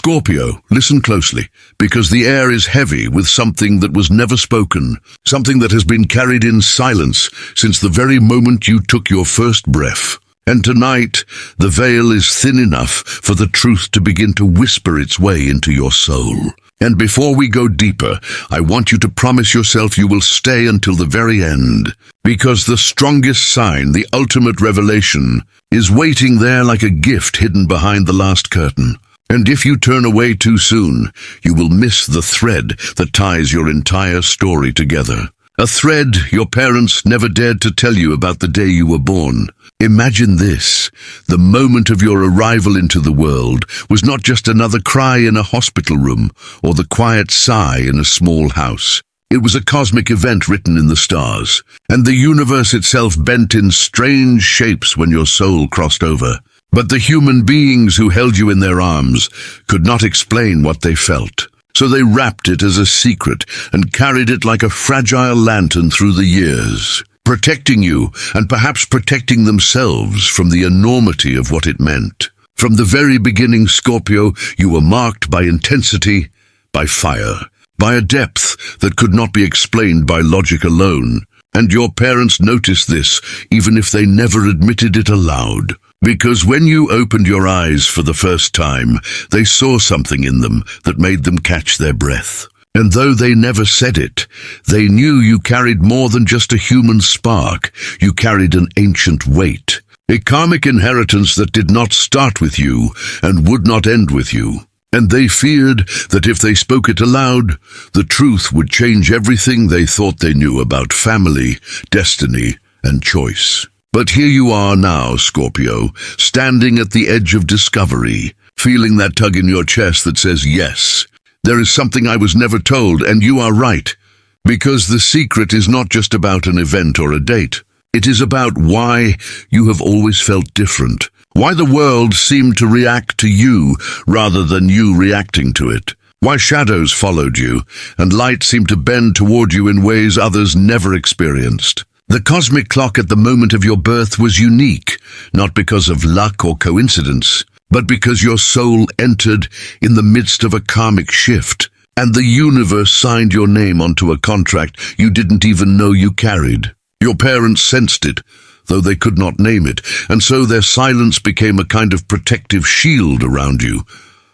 Scorpio, listen closely, because the air is heavy with something that was never spoken, something that has been carried in silence since the very moment you took your first breath. And tonight, the veil is thin enough for the truth to begin to whisper its way into your soul. And before we go deeper, I want you to promise yourself you will stay until the very end, because the strongest sign, the ultimate revelation, is waiting there like a gift hidden behind the last curtain. And if you turn away too soon, you will miss the thread that ties your entire story together. A thread your parents never dared to tell you about the day you were born. Imagine this. The moment of your arrival into the world was not just another cry in a hospital room or the quiet sigh in a small house. It was a cosmic event written in the stars, and the universe itself bent in strange shapes when your soul crossed over. But the human beings who held you in their arms could not explain what they felt. So they wrapped it as a secret and carried it like a fragile lantern through the years, protecting you and perhaps protecting themselves from the enormity of what it meant. From the very beginning, Scorpio, you were marked by intensity, by fire, by a depth that could not be explained by logic alone. And your parents noticed this, even if they never admitted it aloud. Because when you opened your eyes for the first time, they saw something in them that made them catch their breath. And though they never said it, they knew you carried more than just a human spark. You carried an ancient weight, a karmic inheritance that did not start with you and would not end with you. And they feared that if they spoke it aloud, the truth would change everything they thought they knew about family, destiny, and choice. But here you are now, Scorpio, standing at the edge of discovery, feeling that tug in your chest that says, yes, there is something I was never told, and you are right. Because the secret is not just about an event or a date. It is about why you have always felt different, why the world seemed to react to you rather than you reacting to it, why shadows followed you and light seemed to bend toward you in ways others never experienced. The cosmic clock at the moment of your birth was unique, not because of luck or coincidence, but because your soul entered in the midst of a karmic shift, and the universe signed your name onto a contract you didn't even know you carried. Your parents sensed it, though they could not name it, and so their silence became a kind of protective shield around you,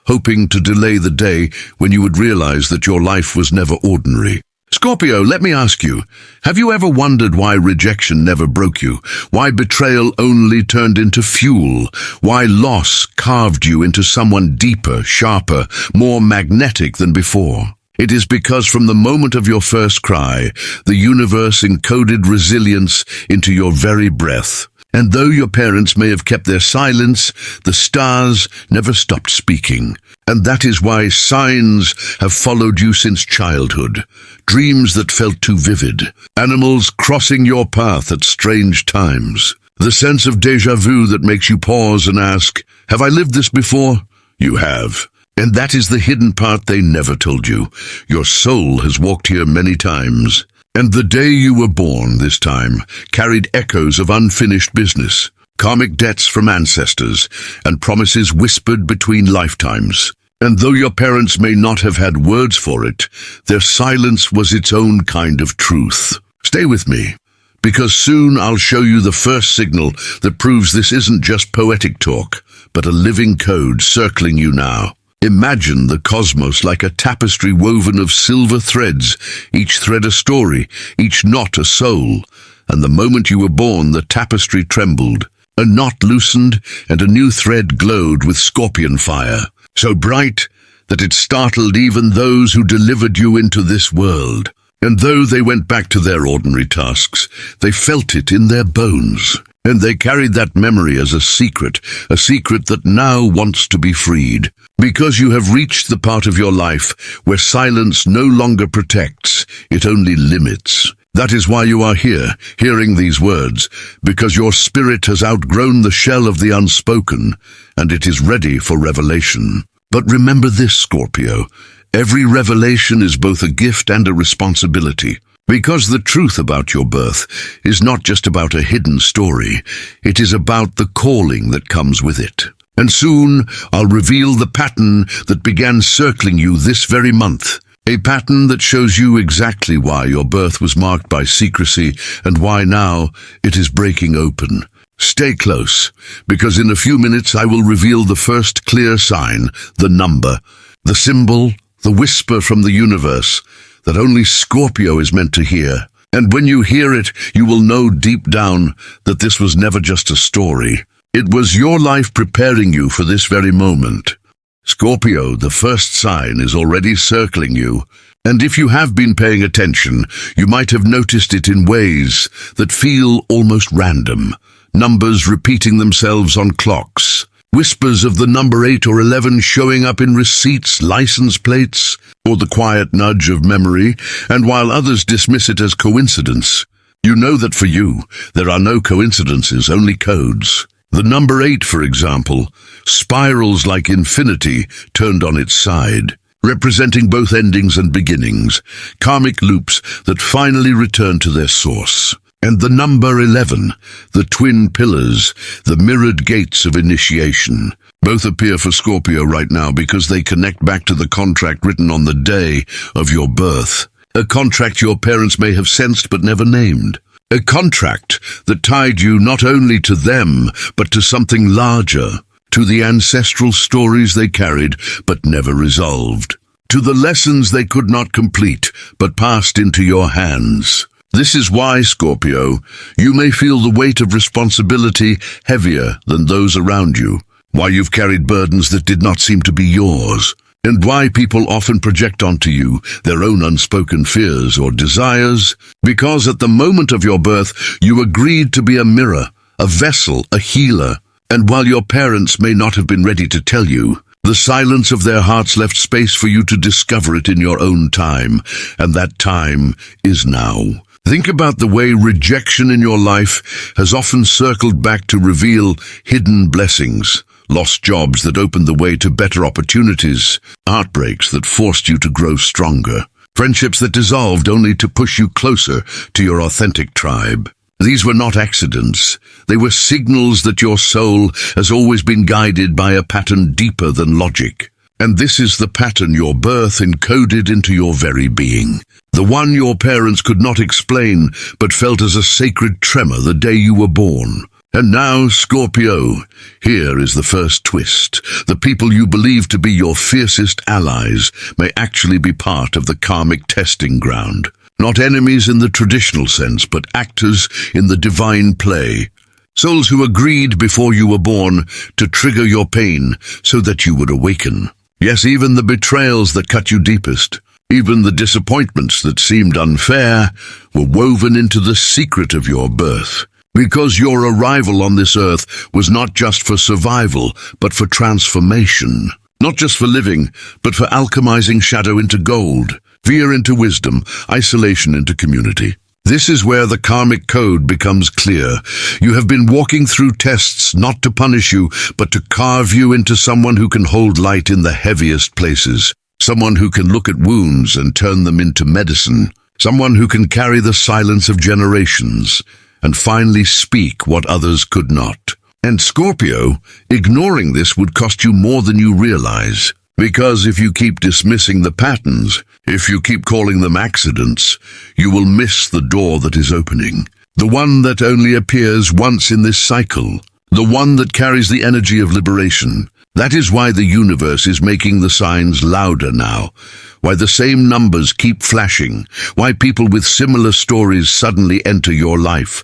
hoping to delay the day when you would realize that your life was never ordinary. Scorpio, let me ask you, have you ever wondered why rejection never broke you? Why betrayal only turned into fuel? Why loss carved you into someone deeper, sharper, more magnetic than before? It is because from the moment of your first cry, the universe encoded resilience into your very breath. And though your parents may have kept their silence, the stars never stopped speaking. And that is why signs have followed you since childhood. Dreams that felt too vivid. Animals crossing your path at strange times. The sense of déjà vu that makes you pause and ask, have I lived this before? You have. And that is the hidden part they never told you. Your soul has walked here many times. And the day you were born this time carried echoes of unfinished business, karmic debts from ancestors, and promises whispered between lifetimes. And though your parents may not have had words for it, their silence was its own kind of truth. Stay with me, because soon I'll show you the first signal that proves this isn't just poetic talk, but a living code circling you now. Imagine the cosmos like a tapestry woven of silver threads, each thread a story, each knot a soul. And the moment you were born, the tapestry trembled. A knot loosened, and a new thread glowed with scorpion fire, so bright that it startled even those who delivered you into this world. And though they went back to their ordinary tasks, they felt it in their bones. And they carried that memory as a secret that now wants to be freed. Because you have reached the part of your life where silence no longer protects, it only limits. That is why you are here, hearing these words, because your spirit has outgrown the shell of the unspoken, and it is ready for revelation. But remember this, Scorpio, every revelation is both a gift and a responsibility. Because the truth about your birth is not just about a hidden story, it is about the calling that comes with it. And soon I'll reveal the pattern that began circling you this very month. A pattern that shows you exactly why your birth was marked by secrecy and why now it is breaking open. Stay close, because in a few minutes I will reveal the first clear sign, the number, the symbol, the whisper from the universe that only Scorpio is meant to hear. And when you hear it, you will know deep down that this was never just a story. It was your life preparing you for this very moment. Scorpio, the first sign, is already circling you. And if you have been paying attention, you might have noticed it in ways that feel almost random. Numbers repeating themselves on clocks. Whispers of the number 8 or 11 showing up in receipts, license plates, or the quiet nudge of memory, and while others dismiss it as coincidence, you know that for you, there are no coincidences, only codes. The number 8, for example, spirals like infinity turned on its side, representing both endings and beginnings, karmic loops that finally return to their source. And the number 11, the twin pillars, the mirrored gates of initiation. Both appear for Scorpio right now because they connect back to the contract written on the day of your birth. A contract your parents may have sensed but never named. A contract that tied you not only to them, but to something larger, to the ancestral stories they carried but never resolved, to the lessons they could not complete but passed into your hands. This is why, Scorpio, you may feel the weight of responsibility heavier than those around you, why you've carried burdens that did not seem to be yours, and why people often project onto you their own unspoken fears or desires, because at the moment of your birth you agreed to be a mirror, a vessel, a healer, and while your parents may not have been ready to tell you, the silence of their hearts left space for you to discover it in your own time, and that time is now. Think about the way rejection in your life has often circled back to reveal hidden blessings, lost jobs that opened the way to better opportunities, heartbreaks that forced you to grow stronger, friendships that dissolved only to push you closer to your authentic tribe. These were not accidents. They were signals that your soul has always been guided by a pattern deeper than logic. And this is the pattern your birth encoded into your very being. The one your parents could not explain, but felt as a sacred tremor the day you were born. And now, Scorpio, here is the first twist. The people you believe to be your fiercest allies may actually be part of the karmic testing ground. Not enemies in the traditional sense, but actors in the divine play. Souls who agreed before you were born to trigger your pain so that you would awaken. Yes, even the betrayals that cut you deepest, even the disappointments that seemed unfair, were woven into the secret of your birth. Because your arrival on this earth was not just for survival, but for transformation. Not just for living, but for alchemizing shadow into gold, fear into wisdom, isolation into community. This is where the karmic code becomes clear. You have been walking through tests not to punish you, but to carve you into someone who can hold light in the heaviest places. Someone who can look at wounds and turn them into medicine. Someone who can carry the silence of generations and finally speak what others could not. And Scorpio, ignoring this would cost you more than you realize. Because if you keep dismissing the patterns, if you keep calling them accidents, you will miss the door that is opening. The one that only appears once in this cycle. The one that carries the energy of liberation. That is why the universe is making the signs louder now. Why the same numbers keep flashing. Why people with similar stories suddenly enter your life.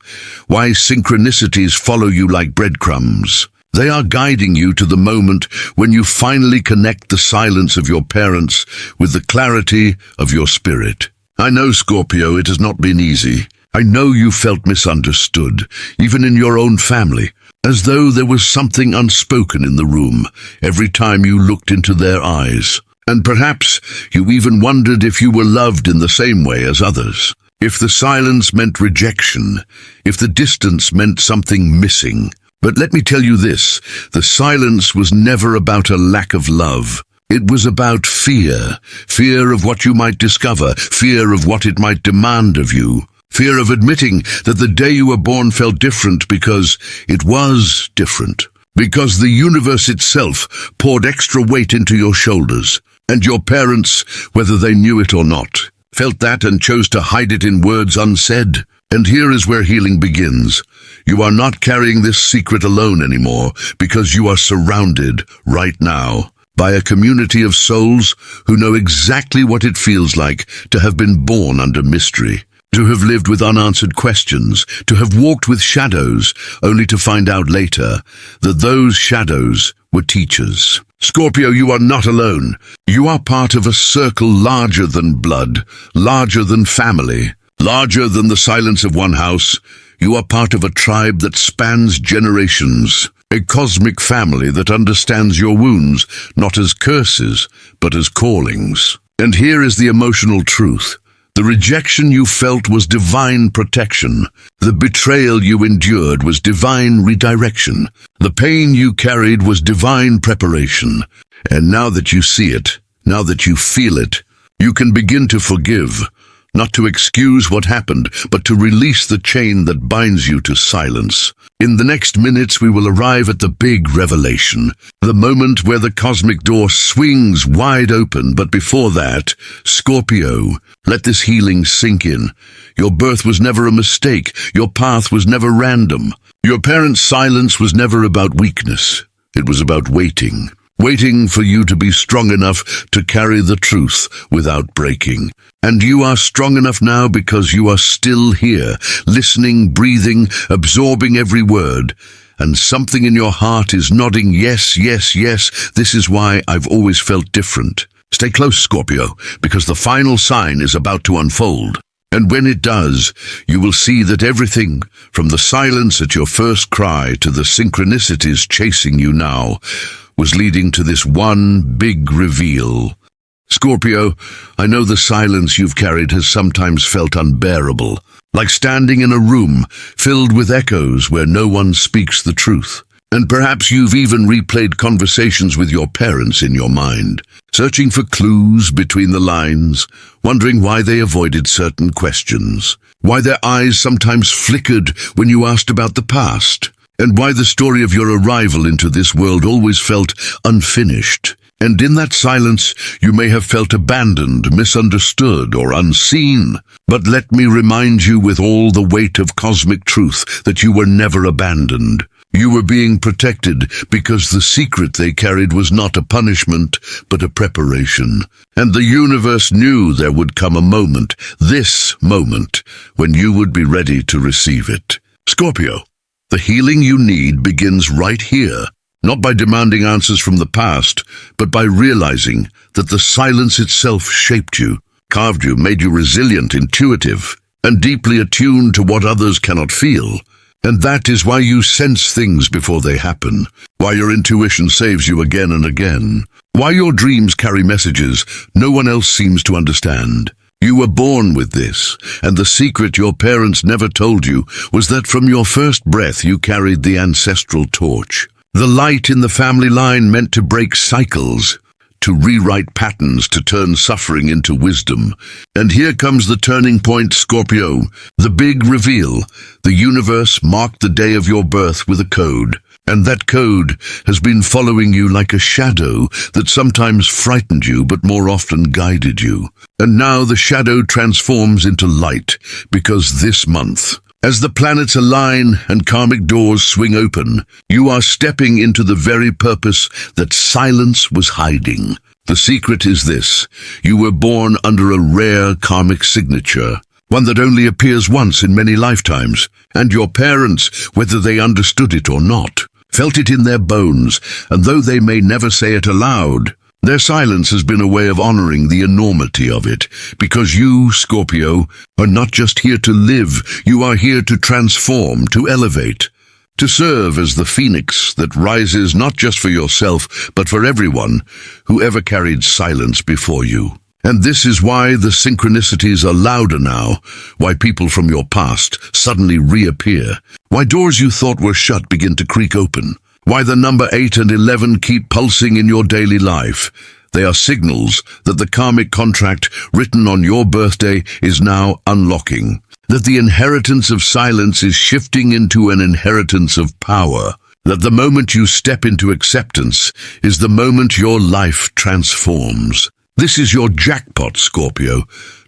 Why synchronicities follow you like breadcrumbs. They are guiding you to the moment when you finally connect the silence of your parents with the clarity of your spirit. I know, Scorpio, it has not been easy. I know you felt misunderstood, even in your own family, as though there was something unspoken in the room every time you looked into their eyes. And perhaps you even wondered if you were loved in the same way as others. If the silence meant rejection, if the distance meant something missing. But let me tell you this, the silence was never about a lack of love. It was about fear. Fear of what you might discover, fear of what it might demand of you. Fear of admitting that the day you were born felt different because it was different. because the universe itself poured extra weight into your shoulders, and your parents, whether they knew it or not, felt that and chose to hide it in words unsaid. And here is where healing begins. You are not carrying this secret alone anymore, because you are surrounded right now by a community of souls who know exactly what it feels like to have been born under mystery, to have lived with unanswered questions, to have walked with shadows, only to find out later that those shadows were teachers. Scorpio, you are not alone. You are part of a circle larger than blood, larger than family, larger than the silence of one house. You are part of a tribe that spans generations, a cosmic family that understands your wounds, not as curses, but as callings. And here is the emotional truth. The rejection you felt was divine protection. The betrayal you endured was divine redirection. The pain you carried was divine preparation. And now that you see it, now that you feel it, you can begin to forgive. Not to excuse what happened, but to release the chain that binds you to silence. In the next minutes we will arrive at the big revelation, the moment where the cosmic door swings wide open. But before that, Scorpio, let this healing sink in. Your birth was never a mistake. Your path was never random. Your parents' silence was never about weakness. It was about waiting. Waiting for you to be strong enough to carry the truth without breaking. And you are strong enough now because you are still here, listening, breathing, absorbing every word. And something in your heart is nodding, yes, yes, yes, this is why I've always felt different. Stay close, Scorpio, because the final sign is about to unfold. And when it does, you will see that everything, from the silence at your first cry to the synchronicities chasing you now, was leading to this one big reveal. Scorpio, I know the silence you've carried has sometimes felt unbearable, like standing in a room filled with echoes where no one speaks the truth. And perhaps you've even replayed conversations with your parents in your mind, searching for clues between the lines, wondering why they avoided certain questions, why their eyes sometimes flickered when you asked about the past, and why the story of your arrival into this world always felt unfinished. And in that silence, you may have felt abandoned, misunderstood, or unseen. But let me remind you with all the weight of cosmic truth that you were never abandoned. You were being protected because the secret they carried was not a punishment, but a preparation. And the universe knew there would come a moment, this moment, when you would be ready to receive it. Scorpio, the healing you need begins right here. Not by demanding answers from the past, but by realizing that the silence itself shaped you, carved you, made you resilient, intuitive, and deeply attuned to what others cannot feel. And that is why you sense things before they happen, why your intuition saves you again and again, why your dreams carry messages no one else seems to understand. You were born with this, and the secret your parents never told you was that from your first breath you carried the ancestral torch. The light in the family line meant to break cycles, to rewrite patterns, to turn suffering into wisdom. And here comes the turning point, Scorpio, the big reveal. The universe marked the day of your birth with a code, and that code has been following you like a shadow that sometimes frightened you but more often guided you. And now the shadow transforms into light, because this month, as the planets align and karmic doors swing open, you are stepping into the very purpose that silence was hiding. The secret is this: you were born under a rare karmic signature, one that only appears once in many lifetimes, and your parents, whether they understood it or not, felt it in their bones, and though they may never say it aloud, their silence has been a way of honoring the enormity of it, because you, Scorpio, are not just here to live, you are here to transform, to elevate, to serve as the phoenix that rises not just for yourself, but for everyone who ever carried silence before you. And this is why the synchronicities are louder now, why people from your past suddenly reappear, why doors you thought were shut begin to creak open, why the number 8 and 11 keep pulsing in your daily life. They are signals that the karmic contract written on your birthday is now unlocking, that the inheritance of silence is shifting into an inheritance of power. that the moment you step into acceptance is the moment your life transforms. This is your jackpot, Scorpio.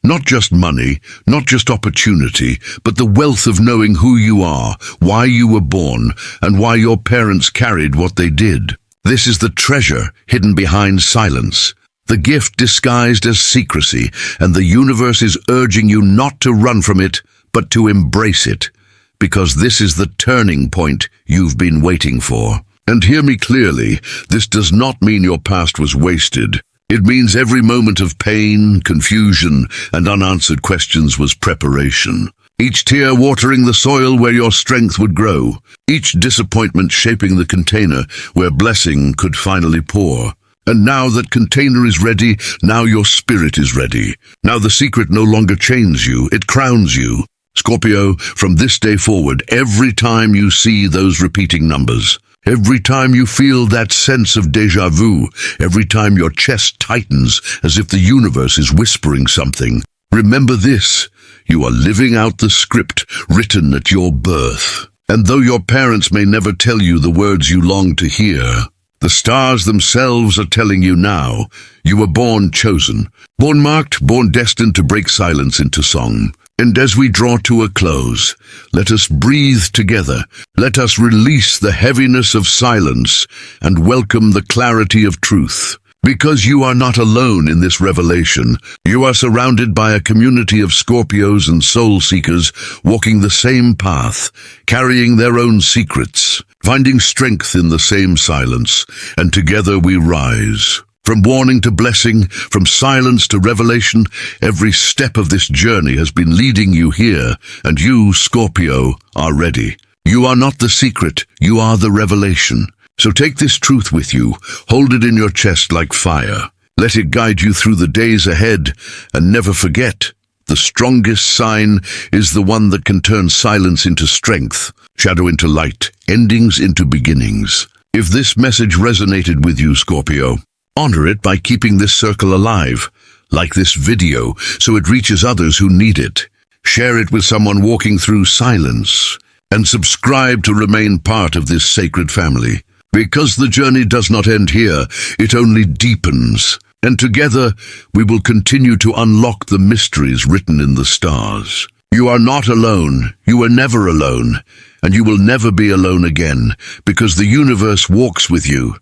Not just money, not just opportunity, but the wealth of knowing who you are, why you were born, and why your parents carried what they did. This is the treasure hidden behind silence, the gift disguised as secrecy, and the universe is urging you not to run from it, but to embrace it, because this is the turning point you've been waiting for. And hear me clearly, this does not mean your past was wasted. It means every moment of pain, confusion, and unanswered questions was preparation. Each tear watering the soil where your strength would grow. Each disappointment shaping the container where blessing could finally pour. And now that container is ready, now your spirit is ready. Now the secret no longer chains you, it crowns you. Scorpio, from this day forward, every time you see those repeating numbers, every time you feel that sense of déjà vu, every time your chest tightens as if the universe is whispering something, remember this: you are living out the script written at your birth. And though your parents may never tell you the words you long to hear, the stars themselves are telling you now. You were born chosen, born marked, born destined to break silence into song. And as we draw to a close, let us breathe together. Let us release the heaviness of silence and welcome the clarity of truth. Because you are not alone in this revelation. You are surrounded by a community of Scorpios and soul seekers walking the same path, carrying their own secrets, finding strength in the same silence, and together we rise. From warning to blessing, from silence to revelation, every step of this journey has been leading you here, and you, Scorpio, are ready. You are not the secret, you are the revelation. So take this truth with you, hold it in your chest like fire. Let it guide you through the days ahead, and never forget, the strongest sign is the one that can turn silence into strength, shadow into light, endings into beginnings. If this message resonated with you, Scorpio, honor it by keeping this circle alive, like this video, so it reaches others who need it. Share it with someone walking through silence, and subscribe to remain part of this sacred family. Because the journey does not end here, it only deepens. And together, we will continue to unlock the mysteries written in the stars. You are not alone, you are never alone, and you will never be alone again, because the universe walks with you.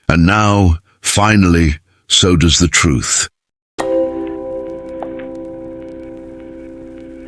And now, finally, so does the truth.